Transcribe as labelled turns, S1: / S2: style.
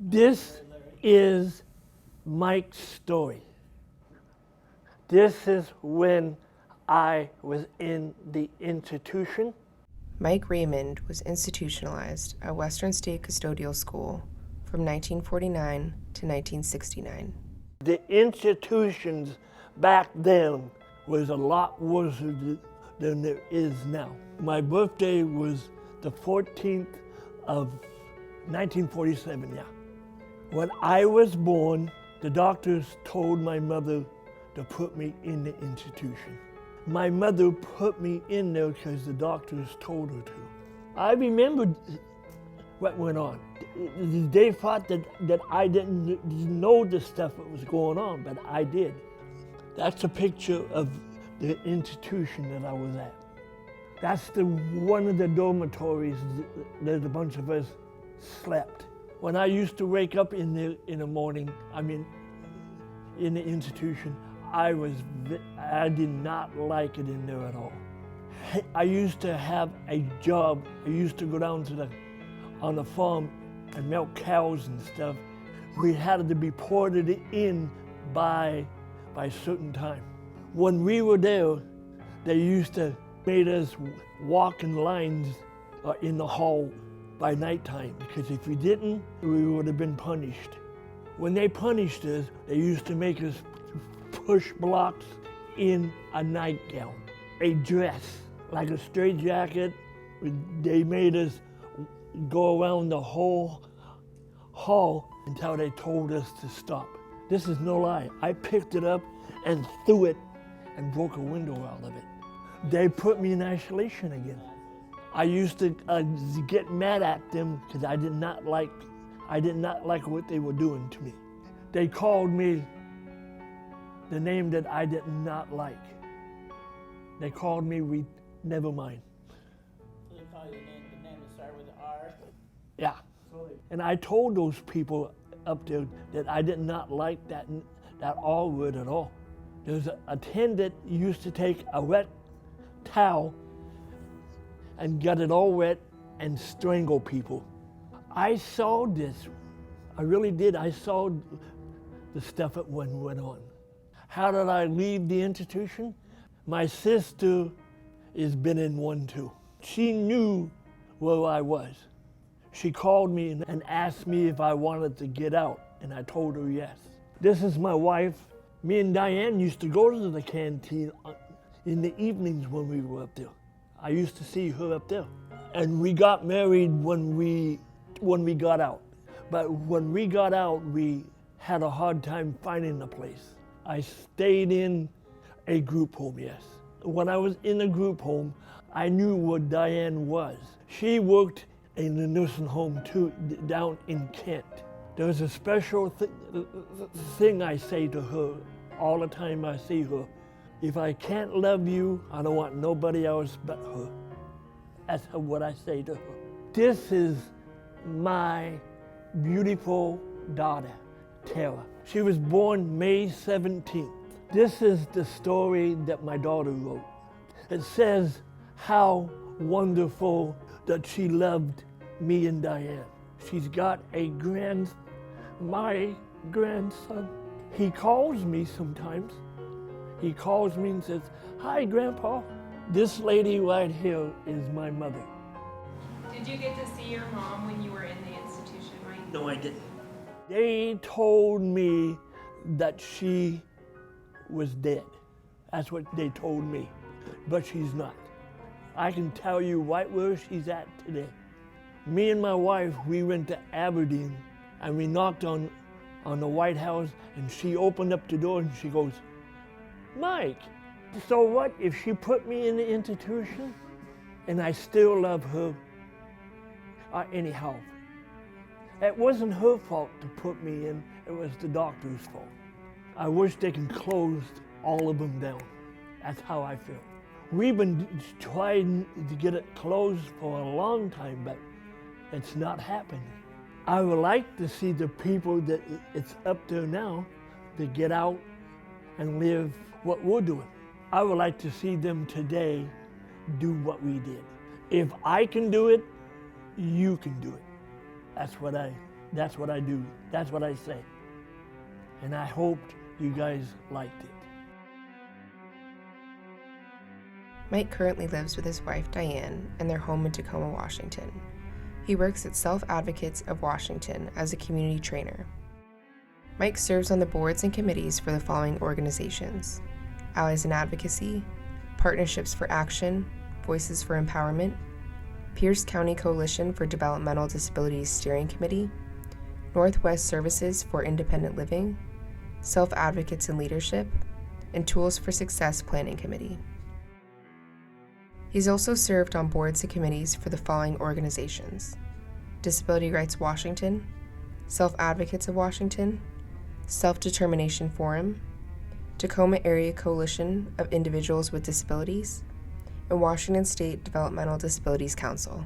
S1: This is Mike's story. This is when I was in the institution.
S2: Mike Raymond was institutionalized at Western State Custodial School from 1949 to 1969.
S1: The institutions back then was a lot worse than there is now. My birthday was the 14th of 1947, yeah. When I was born, the doctors told my mother to put me in the institution. My mother put me in there because the doctors told her to. I remember what went on. They thought that I didn't know the stuff that was going on, but I did. That's a picture of the institution that I was at. That's one of the dormitories that a bunch of us slept. When I used to wake up in the morning, in the institution, I did not like it in there at all. I used to have a job. I used to go down on the farm and milk cows and stuff. We had to be ported in by a certain time. When we were there, they used to make us walk in lines in the hall by nighttime, because if we didn't, we would have been punished. When they punished us, they used to make us push blocks in a nightgown, a dress, like a straitjacket. They made us go around the whole hall until they told us to stop. This is no lie. I picked it up and threw it and broke a window out of it. They put me in isolation again. I used to get mad at them because I did not like what they were doing to me. They called me the name that I did not like. They called me never mind.
S3: So they call you the name that started with an R?
S1: Yeah. And I told those people up there that I did not like that R word at all. There's a attendant used to take a wet towel and get it all wet and strangle people. I saw this. I really did. I saw the stuff that went on. How did I leave the institution? My sister has been in one too. She knew where I was. She called me and asked me if I wanted to get out, and I told her yes. This is my wife. Me and Diane used to go to the canteen in the evenings when we were up there. I used to see her up there. And we got married when we got out. But when we got out, we had a hard time finding a place. I stayed in a group home, yes. When I was in a group home, I knew where Diane was. She worked in the nursing home too, down in Kent. There's a special thing I say to her all the time I see her. If I can't love you, I don't want nobody else but her. That's what I say to her. This is my beautiful daughter, Tara. She was born May 17th. This is the story that my daughter wrote. It says how wonderful that she loved me and Diane. She's got my grandson. He calls me sometimes. He calls me and says, "Hi, Grandpa." This lady right here is my mother.
S4: Did you get to see your mom when you were in the institution, Mike?
S1: No, I didn't. They told me that she was dead. That's what they told me, but she's not. I can tell you right where she's at today. Me and my wife, we went to Aberdeen and we knocked on the White House, and she opened up the door and she goes, "Mike, so what if she put me in the institution and I still love her anyhow?" It wasn't her fault to put me in, it was the doctor's fault. I wish they can close all of them down. That's how I feel. We've been trying to get it closed for a long time, but it's not happening. I would like to see the people that it's up there now to get out and live what we're doing. I would like to see them today do what we did. If I can do it, you can do it. That's what I That's what I do. That's what I say. And I hoped you guys liked it.
S2: Mike currently lives with his wife Diane in their home in Tacoma, Washington. He works at Self Advocates of Washington as a community trainer. Mike serves on the boards and committees for the following organizations: Allies in Advocacy, Partnerships for Action, Voices for Empowerment, Pierce County Coalition for Developmental Disabilities Steering Committee, Northwest Services for Independent Living, Self Advocates in Leadership, and Tools for Success Planning Committee. He's also served on boards and committees for the following organizations: Disability Rights Washington, Self Advocates of Washington, Self-Determination Forum, Tacoma Area Coalition of Individuals with Disabilities, and Washington State Developmental Disabilities Council.